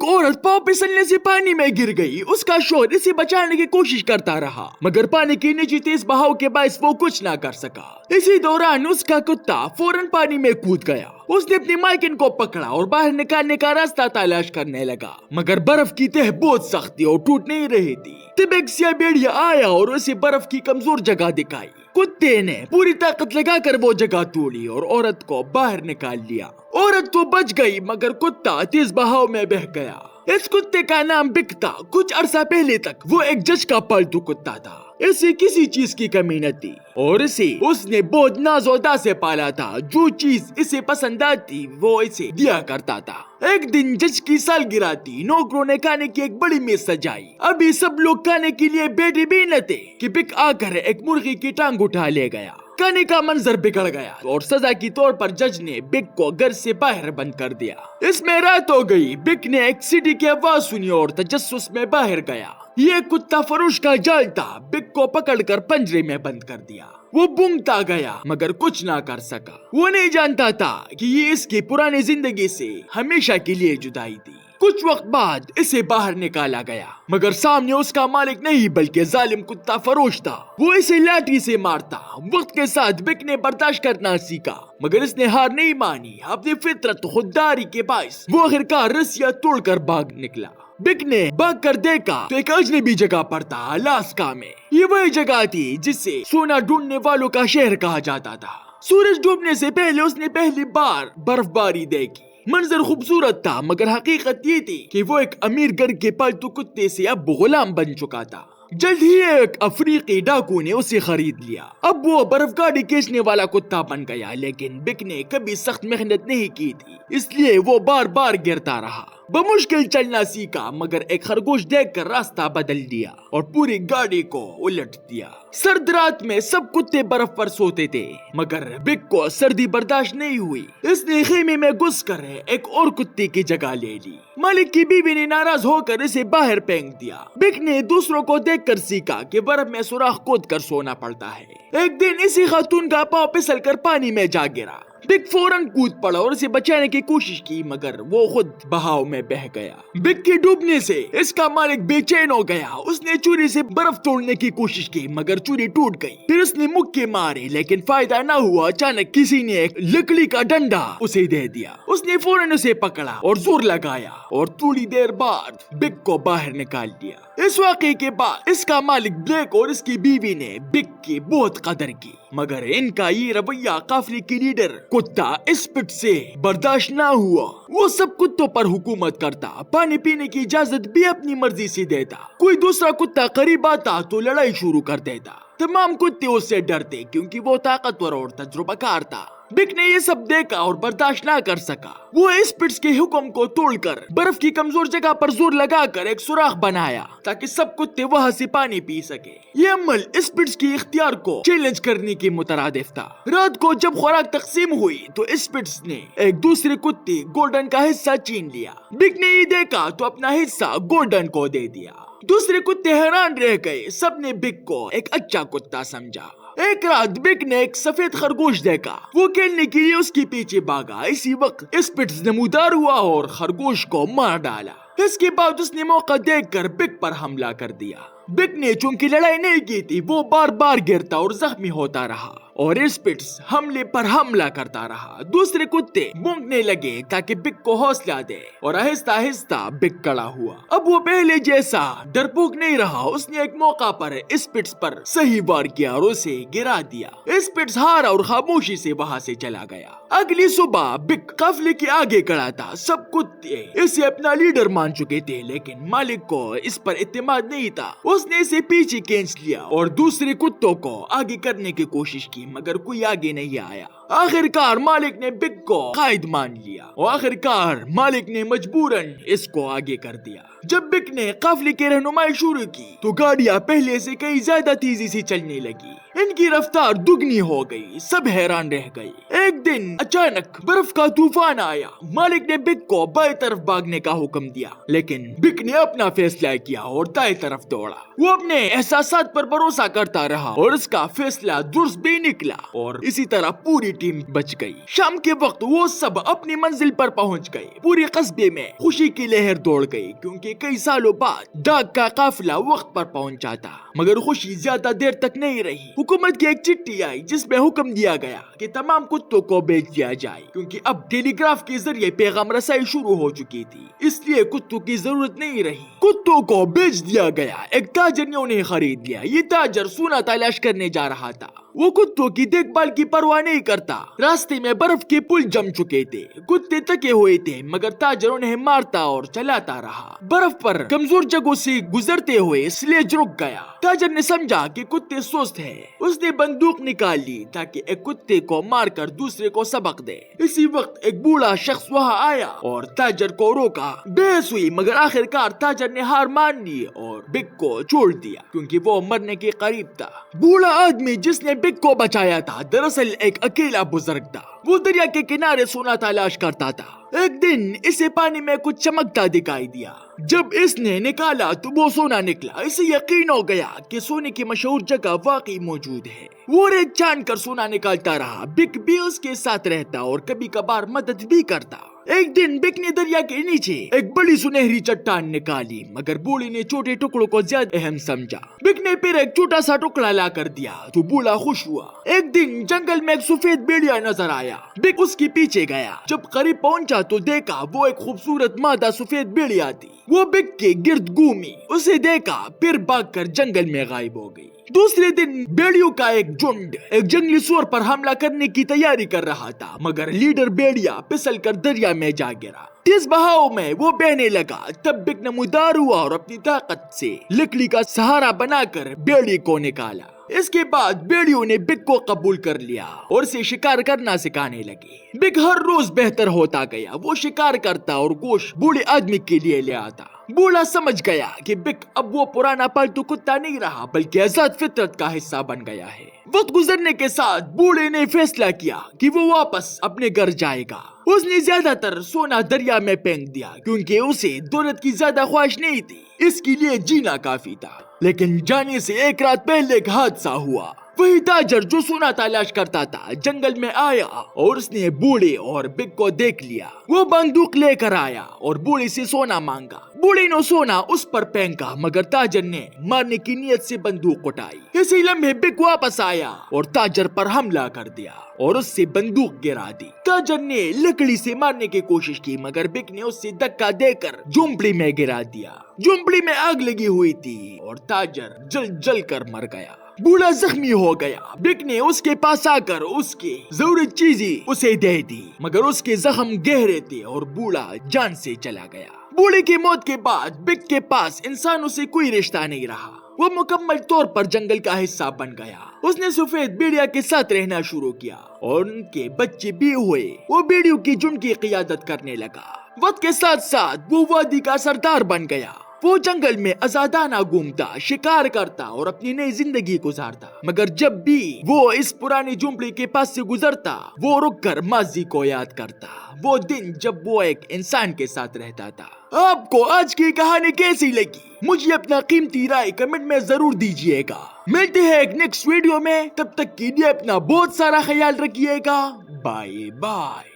ایک عورت پاؤں پھسلنے سے پانی میں گر گئی. اس کا شوہر اسے بچانے کی کوشش کرتا رہا مگر پانی کی نیچے تیز بہاؤ کے باعث وہ کچھ نہ کر سکا. اسی دوران اس کا کتا فوراً پانی میں کود گیا. اس نے اپنی مالکن کو پکڑا اور باہر نکالنے کا راستہ تلاش کرنے لگا مگر برف کی تہ بہت سخت تھی اور ٹوٹ نہیں رہی تھی. تب ایک سیاہ بھیڑیا آیا اور اسے برف کی کمزور جگہ دکھائی. کتے نے پوری طاقت لگا کر وہ جگہ توڑی اور عورت کو باہر نکال لیا. عورت تو بچ گئی مگر کتا تیز بہاؤ میں بہہ گیا. اس کتے کا نام بک تھا. کچھ عرصہ پہلے تک وہ ایک جج کا پالتو کتا تھا. اسے کسی چیز کی کمی نہ تھی اور اسے اس نے بہت ناز و ادا سے پالا تھا. جو چیز اسے پسند آتی وہ اسے دیا کرتا تھا. ایک دن جج کی سالگرہ تھی. نوکروں نے کھانے کی ایک بڑی میز سجائی. ابھی سب لوگ کھانے کے لیے بیٹھے بھی نہ تھے کہ بک آ کر ایک مرغی کی ٹانگ اٹھا لے گیا. کھانے کا منظر بگڑ گیا اور سزا کی طور پر جج نے بک کو گھر سے باہر بند کر دیا. اس میں رات ہو گئی. بک نے ایک سیٹی کی آواز سنی اور تجسس میں باہر گیا. یہ کتا فروش کا جال تھا. بک کو پکڑ کر پنجرے میں بند کر دیا. وہ بونگتا گیا مگر کچھ نہ کر سکا. وہ نہیں جانتا تھا کہ یہ اس کی پرانی زندگی سے ہمیشہ کے لیے جدائی تھی. کچھ وقت بعد اسے باہر نکالا گیا مگر سامنے اس کا مالک نہیں بلکہ ظالم کتا فروش تھا. وہ اسے لاٹھی سے مارتا. وقت کے ساتھ بک نے برداشت کرنا سیکھا مگر اس نے ہار نہیں مانی. اپنی فطرت خودداری کے باعث وہ آخرکار رسیاں توڑ کر بھاگ نکلا. بک نے بھاگ کر دیکھا تو ایک اجنبی جگہ پر تھا. الاسکا میں. یہ وہی جگہ تھی جسے سونا ڈھونڈنے والوں کا شہر کہا جاتا تھا. سورج ڈوبنے سے پہلے اس نے پہلی بار برف باری دیکھی. منظر خوبصورت تھا مگر حقیقت یہ تھی کہ وہ ایک امیر گھر کے پالتو کتے سے اب غلام بن چکا تھا. جلد ہی ایک افریقی ڈاکو نے اسے خرید لیا. اب وہ برف گاڑی کھینچنے والا کتا بن گیا. لیکن بک نے کبھی سخت محنت نہیں کی تھی اس لیے وہ بار بار گرتا رہا. بمشکل چلنا سیکھا مگر ایک خرگوش دیکھ کر راستہ بدل دیا اور پوری گاڑی کو الٹ دیا. سرد رات میں سب کتے برف پر سوتے تھے مگر بک کو سردی برداشت نہیں ہوئی. اس نے خیمے میں گھس کر ایک اور کتے کی جگہ لے لی. مالک کی بیوی نے ناراض ہو کر اسے باہر پھینک دیا. بک نے دوسروں کو دیکھ کر سیکھا کہ برف میں سوراخ کھود کر سونا پڑتا ہے. ایک دن اسی خاتون کا پاؤں پھسل کر پانی میں جا گرا. بک فوراً کود پڑا اور اسے بچانے کی کوشش کی مگر وہ خود بہاؤ میں بہہ گیا. بک کے ڈوبنے سے اس کا مالک بے چین ہو گیا. اس نے چوری سے برف توڑنے کی کوشش کی مگر چوری ٹوٹ گئی. پھر اس نے مکے مارے لیکن فائدہ نہ ہوا. اچانک کسی نے ایک لکڑی کا ڈنڈا اسے دے دیا. اس نے فوراً اسے پکڑا اور زور لگایا اور تھوڑی دیر بعد بک کو باہر نکال دیا. اس واقعے کے بعد اس کا مالک بلیک اور اس کی بیوی نے بک کی بہت قدر کی مگر ان کا یہ رویہ قافلے کی لیڈر کتا اسپٹ سے برداشت نہ ہوا. وہ سب کتوں پر حکومت کرتا. پانی پینے کی اجازت بھی اپنی مرضی سے دیتا. کوئی دوسرا کتا قریب آتا تو لڑائی شروع کر دیتا. تمام کتے اس سے ڈرتے کیونکہ وہ طاقتور اور تجربہ کار تھا. بک نے یہ سب دیکھا اور برداشت نہ کر سکا. وہ اسپٹس کے حکم کو توڑ کر برف کی کمزور جگہ پر زور لگا کر ایک سوراخ بنایا تاکہ سب کتے وہاں سے پانی پی سکے. یہ عمل اسپٹس کی اختیار کو چیلنج کرنے کے مترادف تھا. رات کو جب خوراک تقسیم ہوئی تو اسپٹس نے ایک دوسرے کتے گولڈن کا حصہ چھین لیا. بک نے یہ دیکھا تو اپنا حصہ گولڈن کو دے دیا. دوسرے کتے حیران رہ گئے. سب نے بک کو ایک اچھا کتا سمجھا. ایک رات بک نے ایک سفید خرگوش دیکھا. وہ کھیلنے کے لیے اس کے پیچھے بھاگا. اسی وقت اسپٹس نمودار ہوا اور خرگوش کو مار ڈالا. اس کے بعد اس نے موقع دیکھ کر بک پر حملہ کر دیا. بک نے چونکہ لڑائی نہیں کی تھی وہ بار بار گرتا اور زخمی ہوتا رہا اور اسپٹس حملے پر حملہ کرتا رہا. دوسرے کتے بھونکنے لگے تاکہ بک کو حوصلہ دے اور آہستہ آہستہ بک کڑا ہوا. اب وہ پہلے جیسا ڈرپوک نہیں رہا. اس نے ایک موقع پر اسپٹس پر صحیح وار کیا اور اسے گرا دیا. اسپٹس ہارا اور خاموشی سے وہاں سے چلا گیا. اگلی صبح بک قافلے کے آگے کڑا تھا. سب کتے اسے اپنا لیڈر مان چکے تھے لیکن مالک کو اس پر اعتماد نہیں تھا. اس نے اسے پیچھے کھینچ لیا اور دوسرے کتوں کو آگے کرنے کی کوشش کی مگر کوئی آگے نہیں آیا. آخرکار مالک نے بک کو قائد مان لیا اور آخرکار مالک نے مجبوراً اس کو آگے کر دیا. جب بک نے قافلے کی رہنمائی شروع کی تو گاڑیاں پہلے سے کئی زیادہ تیزی سے چلنے لگی. ان کی رفتار دگنی ہو گئی، سب حیران رہ گئے۔ ایک دن اچانک برف کا طوفان آیا، مالک نے بک کو بائیں طرف بھاگنے کا حکم دیا، لیکن بک نے اپنا فیصلہ کیا اور دائیں طرف دوڑا۔ وہ اپنے احساسات پر بھروسہ کرتا رہا اور اس کا فیصلہ درست بھی نکلا اور اسی طرح پوری ٹیم بچ گئی۔ شام کے وقت وہ سب اپنی منزل پر پہنچ گئے۔ پورے قصبے میں خوشی کی لہر دوڑ گئی کیونکہ کئی سالوں بعد ڈاک کا قافلہ وقت پر پہنچا تھا، مگر خوشی زیادہ دیر تک نہیں رہی۔ حکومت کی ایک چٹھی آئی جس میں حکم دیا گیا کہ تمام کتوں کو بیچ دیا جائے کیونکہ اب ٹیلی گراف کے ذریعے پیغام رسائی شروع ہو چکی تھی، اس لیے کتوں کی ضرورت نہیں رہی۔ کتوں کو بیچ دیا گیا۔ ایک تاجر نے انہیں خرید لیا۔ یہ تاجر سونا تلاش کرنے جا رہا تھا۔ وہ کتوں کی دیکھ بھال کی پرواہ نہیں کرتا۔ راستے میں برف کے پل جم چکے تھے، کتے تکے ہوئے تھے مگر تاجر انہیں مارتا اور چلاتا رہا۔ برف پر کمزور جگہوں سے گزرتے ہوئے سلیج رک گیا۔ تاجر نے سمجھا کہ کتے سست ہیں، اس نے بندوق نکال لی تاکہ ایک کتے کو مار کر دوسرے کو سبق دے۔ اسی وقت ایک بوڑھا شخص وہاں آیا اور تاجر کو روکا۔ بحث ہوئی مگر آخر کار تاجر نے ہار مان لی اور بک کو چھوڑ دیا کیونکہ وہ مرنے کے قریب تھا۔ بوڑھا آدمی جس نے بک کو بچایا تھا دراصل ایک اکیلا بزرگ تھا۔ وہ دریا کے کنارے سونا تلاش کرتا تھا۔ ایک دن اسے پانی میں کچھ چمکتا دکھائی دیا۔ جب اس نے نکالا تو وہ سونا نکلا۔ اسے یقین ہو گیا کہ سونے کی مشہور جگہ واقعی موجود ہے۔ وہ ریت چھان کر سونا نکالتا رہا۔ بک بھی اس کے ساتھ رہتا اور کبھی کبھار مدد بھی کرتا۔ ایک دن بک نے دریا کے نیچے ایک بڑی سنہری چٹان نکالی مگر بوڑھے نے چھوٹے ٹکڑوں کو زیادہ اہم سمجھا۔ بک نے پھر ایک چھوٹا سا ٹکڑا لا کر دیا تو بوڑھا خوش ہوا۔ ایک دن جنگل میں ایک سفید بھیڑیا نظر آیا۔ بک اس کے پیچھے گیا۔ جب قریب پہنچا تو دیکھا وہ ایک خوبصورت مادہ سفید بھیڑیا تھی۔ وہ بک کے گرد گھومی، اسے دیکھا پھر بھاگ کر جنگل میں غائب ہو گئی۔ دوسرے دن بھیڑیوں کا ایک جھنڈ ایک جنگلی سور پر حملہ کرنے کی تیاری کر رہا تھا مگر لیڈر بھیڑیا پھسل کر دریا میں جا گرا۔ تیز بہاؤ میں وہ بہنے لگا۔ تب بک نمودار ہوا اور اپنی طاقت سے لکڑی کا سہارا بنا کر بھیڑی کو نکالا۔ اس کے بعد بھیڑیوں نے بک کو قبول کر لیا اور اسے شکار کرنا سکھانے لگے۔ بک ہر روز بہتر ہوتا گیا۔ وہ شکار کرتا اور گوشت بوڑھے آدمی کے لیے لے آتا۔ بوڑھا سمجھ گیا کہ بک اب وہ پرانا پالتو کتا نہیں رہا بلکہ آزاد فطرت کا حصہ بن گیا ہے۔ وقت گزرنے کے ساتھ بوڑھے نے فیصلہ کیا کہ وہ واپس اپنے گھر جائے گا۔ اس نے زیادہ تر سونا دریا میں پھینک دیا کیونکہ اسے دولت کی زیادہ خواہش نہیں تھی، اس کے لیے جینا کافی تھا۔ لیکن جانے سے ایک رات پہلے ایک حادثہ ہوا۔ وہی تاجر جو سونا تلاش کرتا تھا جنگل میں آیا اور اس نے بوڑھے اور بک کو دیکھ لیا۔ وہ بندوق لے کر آیا اور بوڑھے سے سونا مانگا۔ بوڑھے نے سونا اس پر پھینکا مگر تاجر نے مارنے کی نیت سے بندوق اٹھائی۔ اسی لمحے بک واپس آیا اور تاجر پر حملہ کر دیا اور اس سے بندوق گرا دی۔ تاجر نے لکڑی سے مارنے کی کوشش کی مگر بک نے اس سے دھکا دے کر جھونپڑی میں گرا دیا۔ جھونپڑی میں آگ لگی ہوئی تھی اور تاجر جل جل کر مر گیا۔ بوڑھا زخمی ہو گیا۔ بک نے اس کے پاس آ کر اس کی ضروری چیزیں اسے دے دی مگر اس کے زخم گہرے تھے اور بوڑھا جان سے چلا گیا۔ بوڑھے کی موت کے بعد بک کے پاس انسانوں سے کوئی رشتہ نہیں رہا۔ وہ مکمل طور پر جنگل کا حصہ بن گیا۔ اس نے سفید بھیڑیا کے ساتھ رہنا شروع کیا اور ان کے بچے بھی ہوئے۔ وہ بھیڑیوں کی جھنڈ کی قیادت کرنے لگا۔ وقت کے ساتھ ساتھ وہ وادی کا سردار بن گیا۔ وہ جنگل میں آزادانہ گھومتا، شکار کرتا اور اپنی نئی زندگی گزارتا مگر جب بھی وہ اس پرانی جھونپڑی کے پاس سے گزرتا وہ رک کر ماضی کو یاد کرتا، وہ دن جب وہ ایک انسان کے ساتھ رہتا تھا۔ آپ کو آج کی کہانی کیسی لگی؟ مجھے اپنا قیمتی رائے کمنٹ میں ضرور دیجیے گا۔ ملتے ہیں ایک نیکسٹ ویڈیو میں، تب تک کے لیے اپنا بہت سارا خیال رکھیے گا۔ Bye bye.